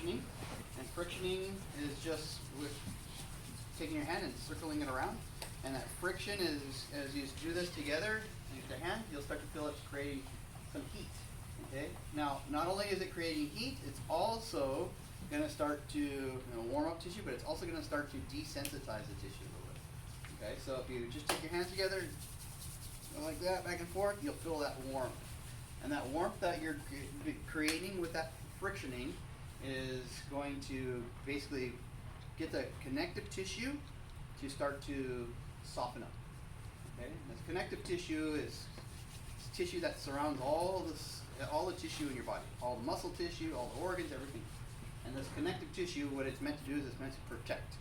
frictioning. And frictioning is just with taking your hand and circling it around. And that friction is, as you do this together with your hand, you'll start to feel it's creating some heat. Okay? Now, not only is it creating heat, it's also going to start to warm up tissue, but it's also going to start to desensitize the tissue a little bit. Okay? So if you just take your hands together, go like that, back and forth, you'll feel that warmth. And that warmth that you're creating with that frictioning is going to basically get the connective tissue to start to soften up. Okay? And this connective tissue is tissue that surrounds all the tissue in your body, all the muscle tissue, all the organs, everything. And this connective tissue, what it's meant to do is it's meant to protect.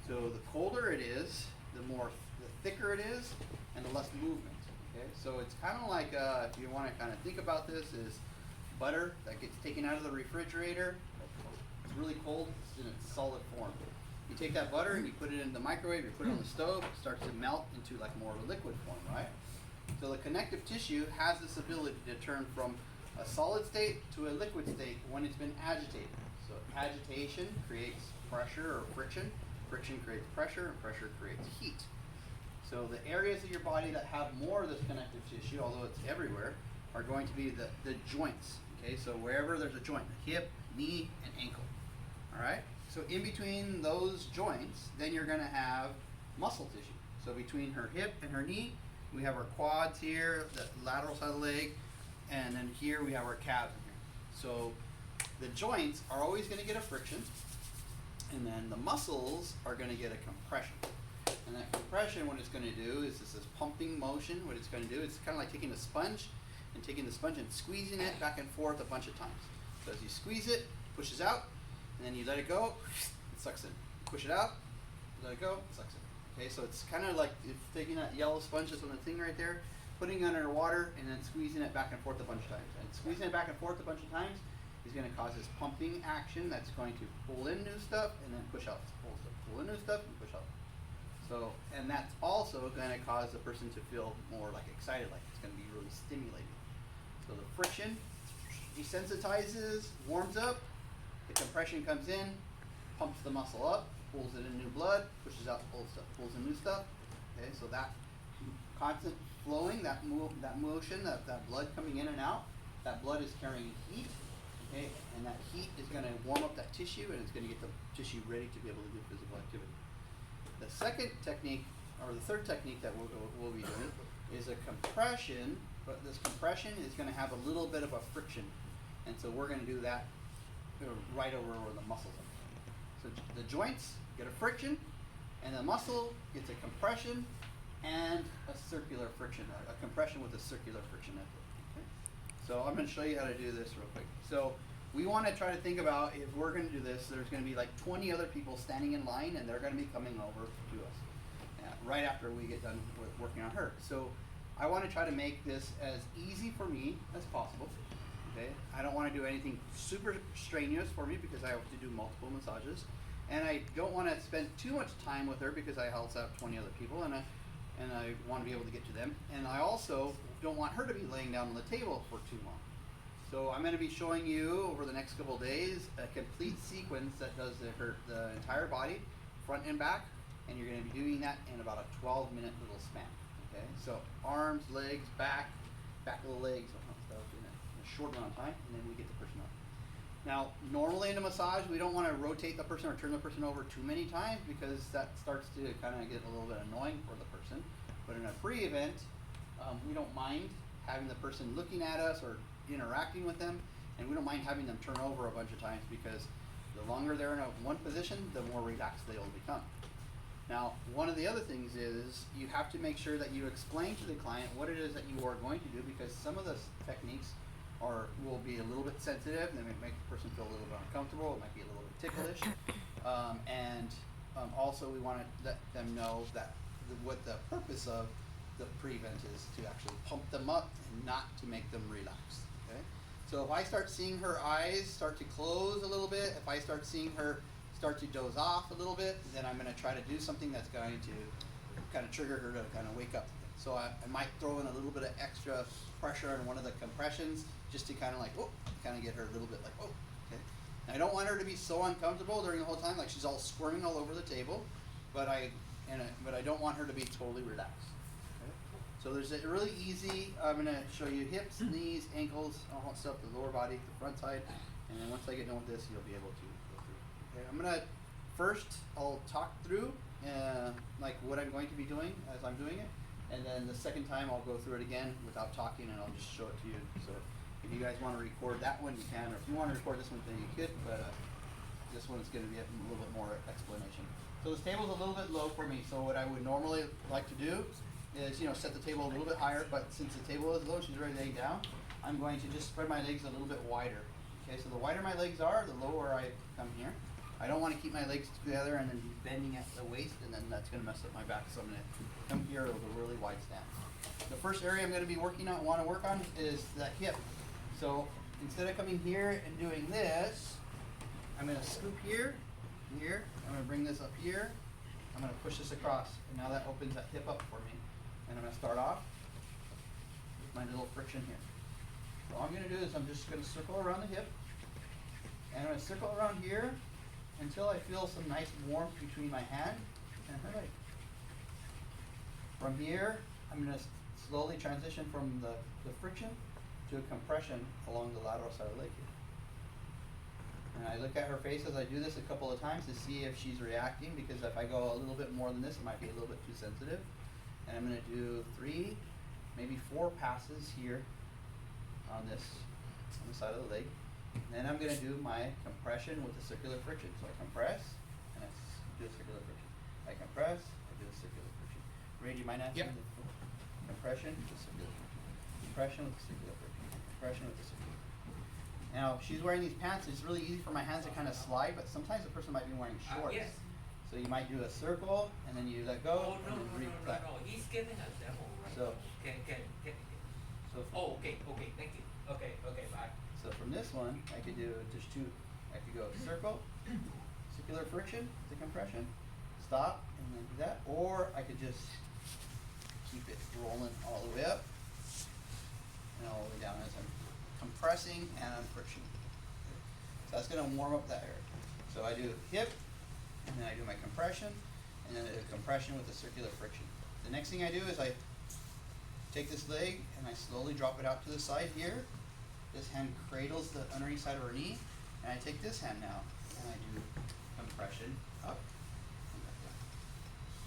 So the colder it is, the thicker it is, and the less movement. Okay? So it's kind of like, if you want to kind of think about this, is butter that gets taken out of the refrigerator. It's really cold, it's in its solid form. You take that butter and you put it in the microwave, you put it on the stove, it starts to melt into like more of a liquid form, right? So the connective tissue has this ability to turn from a solid state to a liquid state when it's been agitated. So agitation creates pressure or friction. Friction creates pressure, and pressure creates heat. So the areas of your body that have more of this connective tissue, although it's everywhere, are going to be the joints. Okay, so wherever there's a joint, the hip, knee, and ankle. All right. So in between those joints, then you're going to have muscle tissue. So between her hip and her knee, we have our quads here, the lateral side of the leg, and then here we have our calves in here. So the joints are always going to get a friction, and then the muscles are going to get a compression. And that compression, what it's going to do is this pumping motion. What it's going to do, it's kind of like taking a sponge and squeezing it back and forth a bunch of times. So as you squeeze it, it pushes out, and then you let it go, it sucks in. Push it out, let it go, it sucks in. Okay, so it's kind of like taking that yellow sponge that's on the thing right there, putting it under water, and then squeezing it back and forth a bunch of times. And squeezing it back and forth a bunch of times is going to cause this pumping action that's going to pull in new stuff and then push out. Pull in new stuff and push out. So, and that's also going to cause the person to feel more like excited, like it's going to be really stimulating. So the friction desensitizes, warms up, the compression comes in, pumps the muscle up, pulls in new blood, pushes out old stuff, pulls in new stuff. Okay, so that constant flowing, that motion, that blood coming in and out, that blood is carrying heat. Okay, and that heat is going to warm up that tissue, and it's going to get the tissue ready to be able to do physical activity. The second technique, or the third technique that we'll be doing, is a compression, but this compression is going to have a little bit of a friction, and so we're going to do that right over where the muscles are. So the joints get a friction, and the muscle gets a compression and a circular friction, a compression with a circular friction method. Okay? So I'm going to show you how to do this real quick. So we want to try to think about, if we're going to do this, there's going to be like 20 other people standing in line, and they're going to be coming over to us right after we get done with working on her. So I want to try to make this as easy for me as possible. Okay? I don't want to do anything super strenuous for me because I have to do multiple massages, and I don't want to spend too much time with her because I also have 20 other people, and I want to be able to get to them, and I also don't want her to be laying down on the table for too long. So I'm going to be showing you over the next couple of days a complete sequence that does the entire body, front and back, and you're going to be doing that in about a 12-minute little span. Okay, so arms, legs, back of the legs, in a short amount of time, and then we get the person up. Now, normally in a massage, we don't want to rotate the person or turn the person over too many times because that starts to kind of get a little bit annoying for the person. But in a free event, we don't mind having the person looking at us or interacting with them, and we don't mind having them turn over a bunch of times because the longer they're in one position, the more relaxed they will become. Now, one of the other things is you have to make sure that you explain to the client what it is that you are going to do, because some of the techniques will be a little bit sensitive, and they may make the person feel a little bit uncomfortable, it might be a little bit ticklish, and also we want to let them know that what the purpose of the prevent is to actually pump them up and not to make them relax. Okay? So if I start seeing her eyes start to close a little bit, if I start seeing her start to doze off a little bit, then I'm going to try to do something that's going to kind of trigger her to kind of wake up. So I might throw in a little bit of extra pressure on one of the compressions just to kind of like, kind of get her a little bit like, okay. Now I don't want her to be so uncomfortable during the whole time, like she's all squirming all over the table, but I don't want her to be totally relaxed. Okay? So there's a really easy, I'm going to show you hips, knees, ankles, all that stuff, the lower body, the front side, and then once I get done with this, you'll be able to go through. Okay, I'm going to, first, I'll talk through like what I'm going to be doing as I'm doing it, and then the second time I'll go through it again without talking, and I'll just show it to you. So if you guys want to record that one, you can, or if you want to record this one, then you could, but this one's going to be a little bit more explanation. So this table's a little bit low for me, so what I would normally like to do is, set the table a little bit higher, but since the table is low, she's already laying down, I'm going to just spread my legs a little bit wider. Okay, so the wider my legs are, the lower I come here. I don't want to keep my legs together and then be bending at the waist, and then that's going to mess up my back, so I'm going to come here with a really wide stance. The first area I'm going to be want to work on is that hip. So instead of coming here and doing this, I'm going to scoop here, here, I'm going to bring this up here, I'm going to push this across, and now that opens that hip up for me. And I'm going to start off with my little friction here. So all I'm going to do is I'm just going to circle around the hip, and I'm going to circle around here until I feel some nice warmth between my hand and her leg. From here, I'm going to slowly transition from the friction to a compression along the lateral side of the leg here. And I look at her face as I do this a couple of times to see if she's reacting, because if I go a little bit more than this, it might be a little bit too sensitive. And I'm going to do 3, maybe 4 passes here on the side of the leg. And then I'm going to do my compression with the circular friction. So I compress, and I do a circular friction. I compress, I do a circular friction. Ray, do you mind asking? Yep. Compression with the circular friction. Compression with the circular friction. Compression with the circular friction. Now, if she's wearing these pants, it's really easy for my hands to kind of slide, but sometimes the person might be wearing shorts. Yes. So you might do a circle, and then you let go, Oh, no, and then no. He's giving a demo right So- now. Can. So Oh, okay, thank you. Okay, bye. So from this one, I could do just 2. I could go circle, circular friction, the compression, stop, and then do that. Or I could just keep it rolling all the way up and all the way down as I'm compressing and I'm frictioning. So that's going to warm up that area. So I do hip, and then I do my compression, and then I do compression with the circular friction. The next thing I do is I take this leg and I slowly drop it out to the side here. This hand cradles the underneath side of her knee, and I take this hand now and I do compression up and back down.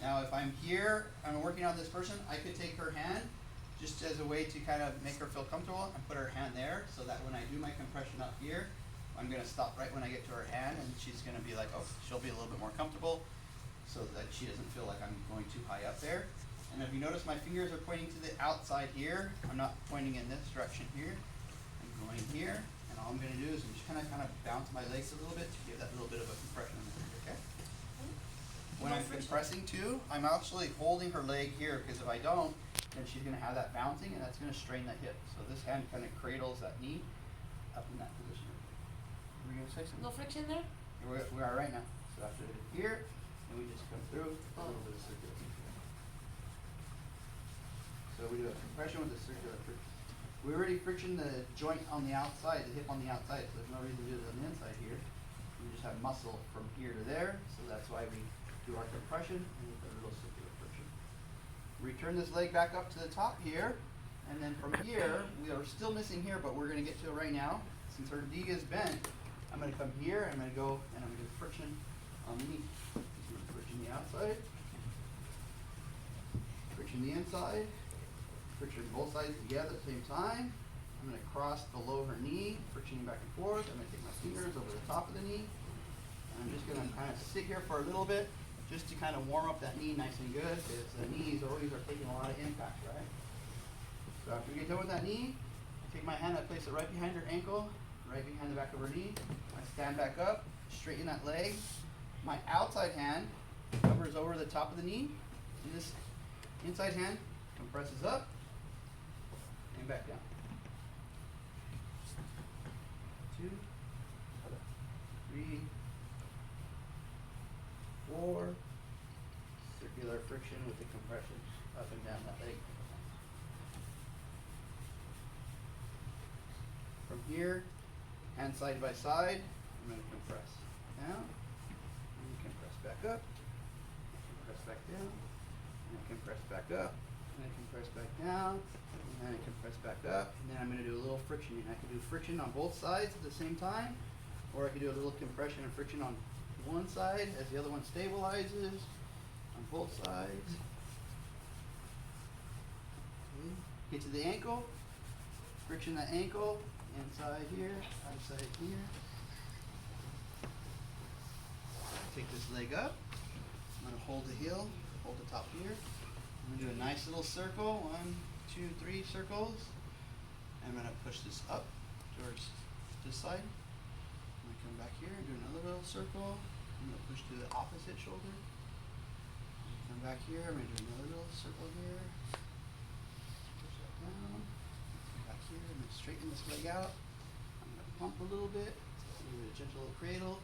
Now if I'm here, I'm working on this person, I could take her hand just as a way to kind of make her feel comfortable and put her hand there, so that when I do my compression up here, I'm going to stop right when I get to her hand, and she's going to be like, oh, she'll be a little bit more comfortable so that she doesn't feel like I'm going too high up there. And if you notice, my fingers are pointing to the outside here. I'm not pointing in this direction here. I'm going here, and all I'm going to do is I'm just kind of bounce my legs a little bit to give that little bit of a compression in there, okay? When I'm compressing too, I'm actually holding her leg here, because if I don't, then she's going to have that bouncing, and that's going to strain that hip. So this hand kind of cradles that knee up in that position. Were you going to say something? No friction there? We are right now. So after here, and we just come through a little bit of circular friction. So we do a compression with a circular friction. We already friction the joint on the outside, the hip on the outside, so there's no reason to do it on the inside here. We just have muscle from here to there, so that's why we do our compression and with a little circular friction. Return this leg back up to the top here, and then from here, we are still missing here, but we're going to get to it right now. Since her knee is bent, I'm going to come here, I'm going to go, and I'm going to do friction on the knee. Friction the outside, friction the inside, friction both sides together at the same time. I'm going to cross below her knee, frictioning back and forth. I'm going to take my fingers over the top of the knee, and I'm just going to kind of sit here for a little bit, just to kind of warm up that knee nice and good, because the knees always are taking a lot of impact, right? So after we get done with that knee, I take my hand, I place it right behind her ankle, right behind the back of her knee. I stand back up, straighten that leg. My outside hand covers over the top of the knee, and this inside hand compresses up and back down. 2, 3, 4, circular friction with the compression up and down that leg. From here, hands side by side, I'm gonna compress down, and compress back up, compress back down, and then compress back up, and then compress back down, and then compress back up, and then I'm gonna do a little friction. I can do friction on both sides at the same time, or I can do a little compression and friction on one side as the other one stabilizes on both sides. Okay. Get to the ankle, friction the ankle, inside here, outside here. Take this leg up. I'm gonna hold the heel, hold the top here. I'm gonna do a nice little circle, 1, 2, 3 circles. I'm gonna push this up towards this side. I'm gonna come back here and do another little circle. I'm gonna push to the opposite shoulder. Come back here, I'm gonna do another little circle here. Push that down. Come back here, I'm gonna straighten this leg out. I'm gonna pump a little bit, give it a gentle little cradle.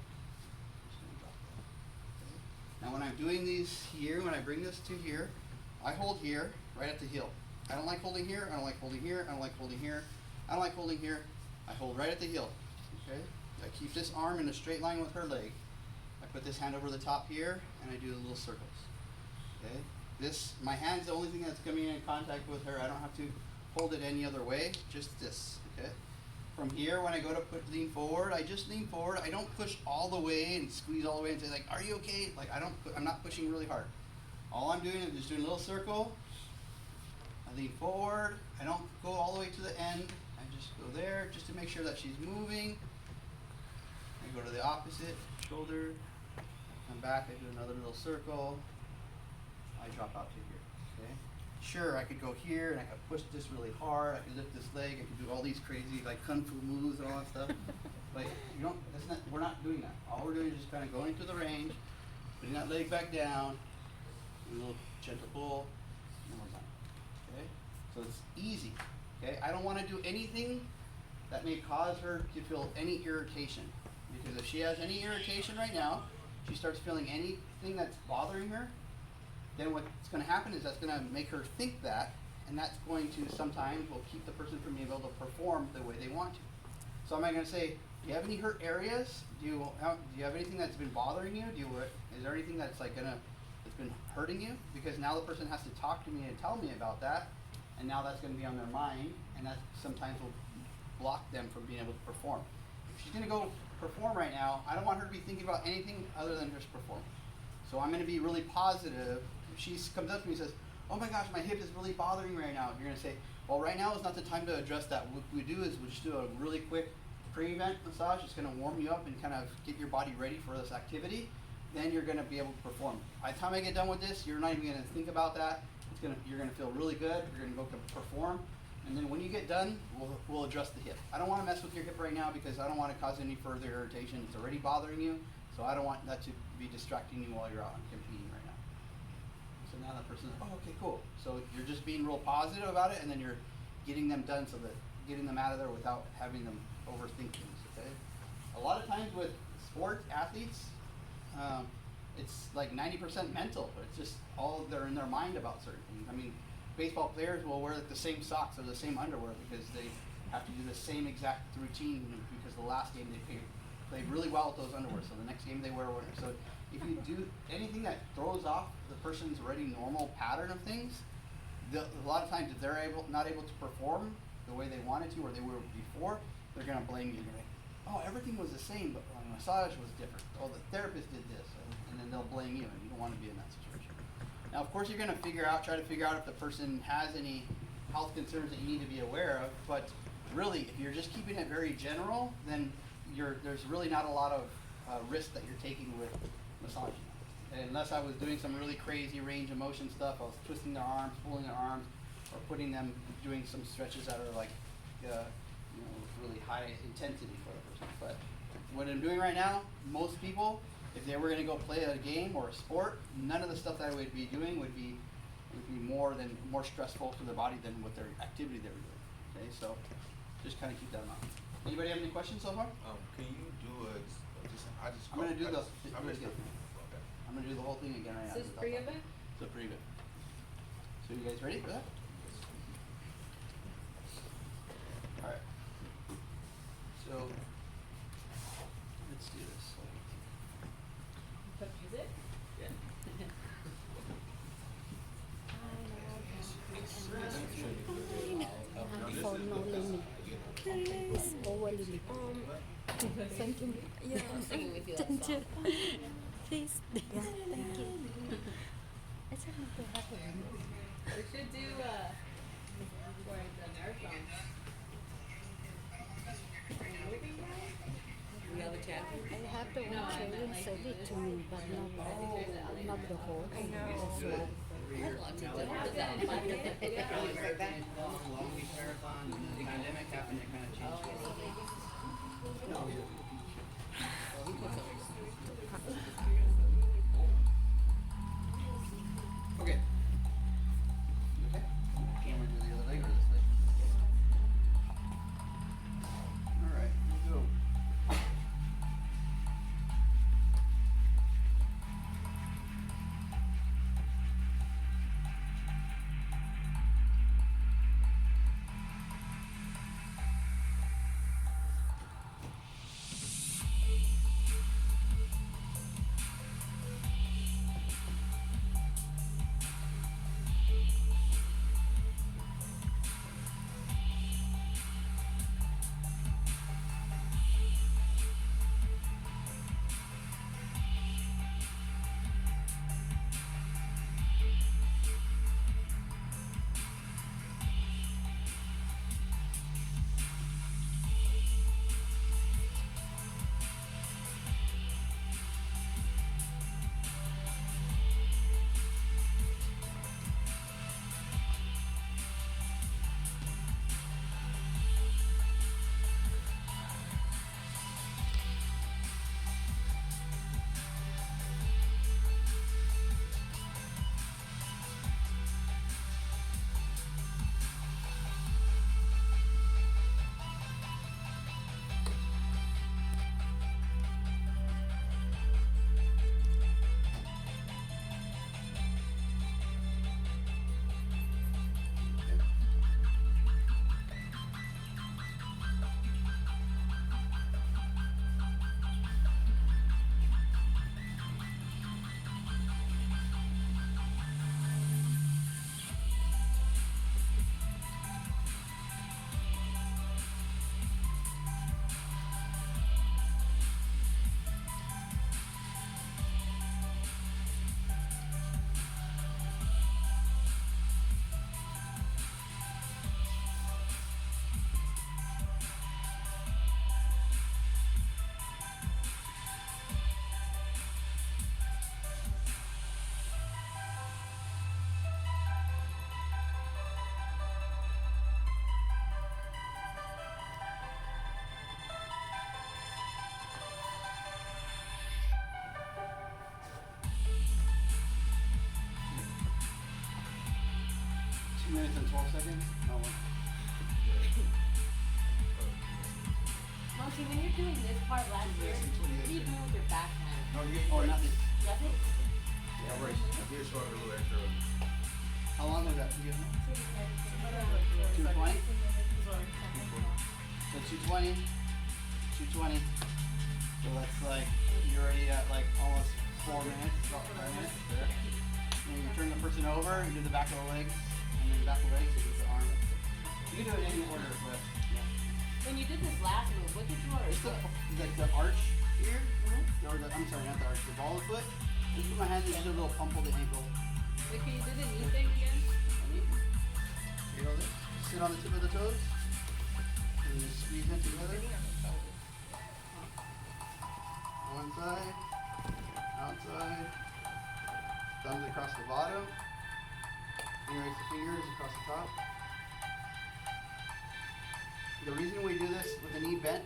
Just gonna drop that. Okay. Now when I'm doing these here, when I bring this to here, I hold here, right at the heel. I don't like holding here, I don't like holding here, I don't like holding here, I don't like holding here. I hold right at the heel, okay? I keep this arm in a straight line with her leg. I put this hand over the top here, and I do the little circles, okay? This, my hand's the only thing that's coming in contact with her. I don't have to hold it any other way, just this, okay? From here, when I go to lean forward, I just lean forward. I don't push all the way and squeeze all the way and say like, are you okay? Like I'm not pushing really hard. All I'm doing is just doing a little circle. I lean forward. I don't go all the way to the end. I just go there just to make sure that she's moving. I go to the opposite shoulder. Come back. I do another little circle. I drop out to here. Okay. Sure, I could go here and I could push this really hard. I could lift this leg. I could do all these crazy like kung fu moves and all that stuff. But you don't. That's not. We're not doing that. All we're doing is just kind of going to the range, putting that leg back down, a little gentle pull, and we're done. Okay. So it's easy. Okay. I don't want to do anything that may cause her to feel any irritation, because if she has any irritation right now, she starts feeling anything that's bothering her, then what's going to happen is that's going to make her think that, and that's going to sometimes will keep the person from being able to perform the way they want to. So am I going to say, do you have any hurt areas? Do you have anything that's been bothering you? Is there anything that's like that's been hurting you? Because now the person has to talk to me and tell me about that, and now that's going to be on their mind, and that sometimes will block them from being able to perform. If she's going to go perform right now, I don't want her to be thinking about anything other than just performing. So I'm going to be really positive. If she comes up to me and says, oh my gosh, my hip is really bothering me right now, you're going to say, well, right now is not the time to address that. What we do is we just do a really quick pre-event massage. It's going to warm you up and kind of get your body ready for this activity. Then you're going to be able to perform. By the time I get done with this, you're not even going to think about that. You're going to feel really good. You're going to go perform. And then when you get done, we'll address the hip. I don't want to mess with your hip right now because I don't want to cause any further irritation. It's already bothering you, so I don't want that to be distracting you while you're out competing right now. So now that person's, oh, okay, cool. So you're just being real positive about it, and then you're getting them done, so that getting them out of there without having them overthink things. Okay. A lot of times with sports athletes, it's like 90% mental. It's just all they're in their mind about certain things. I mean, baseball players will wear the same socks or the same underwear because they have to do the same exact routine because the last game they played really well with those underwear. So the next game they wear whatever. So if you do anything that throws off the person's already normal pattern of things, a lot of times if they're not able to perform the way they wanted to or they were before, they're going to blame you. They're like, oh, everything was the same, but the massage was different. Oh, the therapist did this, and then they'll blame you, and you don't want to be in that situation. Now, of course, you're going to try to figure out if the person has any health concerns that you need to be aware of. But really, if you're just keeping it very general, then there's really not a lot of risk that you're taking with massaging. And unless I was doing some really crazy range of motion stuff, I was twisting their arms, pulling their arms, or putting them doing some stretches that are like, really high intensity for the person. But what I'm doing right now, most people, if they were going to go play a game or a sport, none of the stuff that I would be doing would be more stressful to their body than what their activity they were doing. Okay, so just kind of keep that in mind. Anybody have any questions so far? Can you do I'm going to do the whole thing again right now. Is this pre-event? So pretty good. So you guys ready for that? All right. So let's do Thank you. Yeah, Singing with you that thank you. song. Please. Yeah, thank you. It's not too happy. We should do for the marathon. We have a chat. I have the No, one I meant children like send it to me, but not the whole. I know. That's Good. why. I'd love to do Really that. American Long Beach Marathon, the pandemic happened, it kind of changed things. No. Okay. Okay. Can we do the other leg or this leg? Alright, let's go. Minutes and 12 seconds? No. Monkey, when you're doing this part last year, keep me with your backhand. No, you get Oh, not this. Does it? No worries. I did sort of a little extra. How long was that? You guys know? 220? So 220, 220. So that's like, you're already at like almost 4 minutes, about 5 minutes there. And you turn the person over, you do the back of the legs, and then back of the legs, you do the arm. You can do it in any order, but yeah. When you did this last move, what did you order? Just the arch here, or the, I'm sorry, not the arch, the ball of the foot. Just put my hand and do a little pump of the ankle. Like, can you do the knee thing again? You know this? Sit on the tip of the toes. And just squeeze it together. One side, outside. Thumbs across the bottom. Interlace the fingers across the top. The reason we do this with the knee bent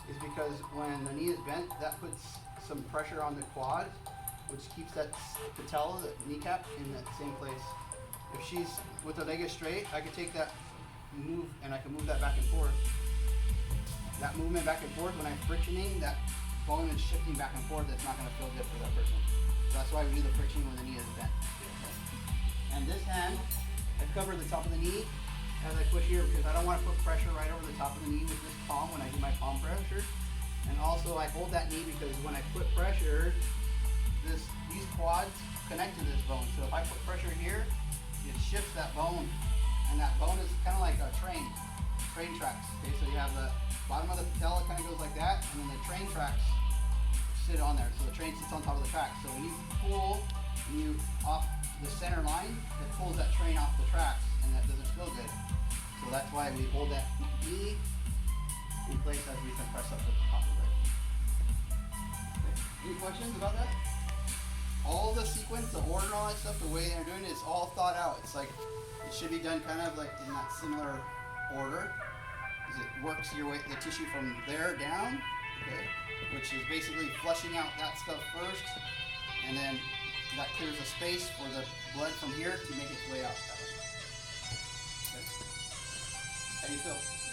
is because when the knee is bent, that puts some pressure on the quad, which keeps that patella, the kneecap, in that same place. If she's with the leg is straight, I could take that move and I can move that back and forth. That movement back and forth, when I'm frictioning, that bone is shifting back and forth, that's not going to feel good for that person. So that's why we do the friction when the knee is bent. And this hand, I cover the top of the knee as I push here because I don't want to put pressure right over the top of the knee with this palm when I do my palm pressure. And also I hold that knee because when I put pressure, these quads connect to this bone. So if I put pressure here, it shifts that bone. And that bone is kind of like a train tracks. Okay, so you have the bottom of the patella kind of goes like that, and then the train train tracks sit on there. So the train sits on top of the tracks. So when you pull you off the center line, it pulls that train off the tracks, and that doesn't feel good. So that's why we hold that knee in place as we compress up the top of it. Okay. Any questions about that? All the sequence, the order and all that stuff, the way they're doing it, it's all thought out. It's like, it should be done kind of like in that similar order. As it works your way, the tissue from there down, okay, which is basically flushing out that stuff first, and then that clears a space for the blood from here to make its way out that way. Okay. How do you feel?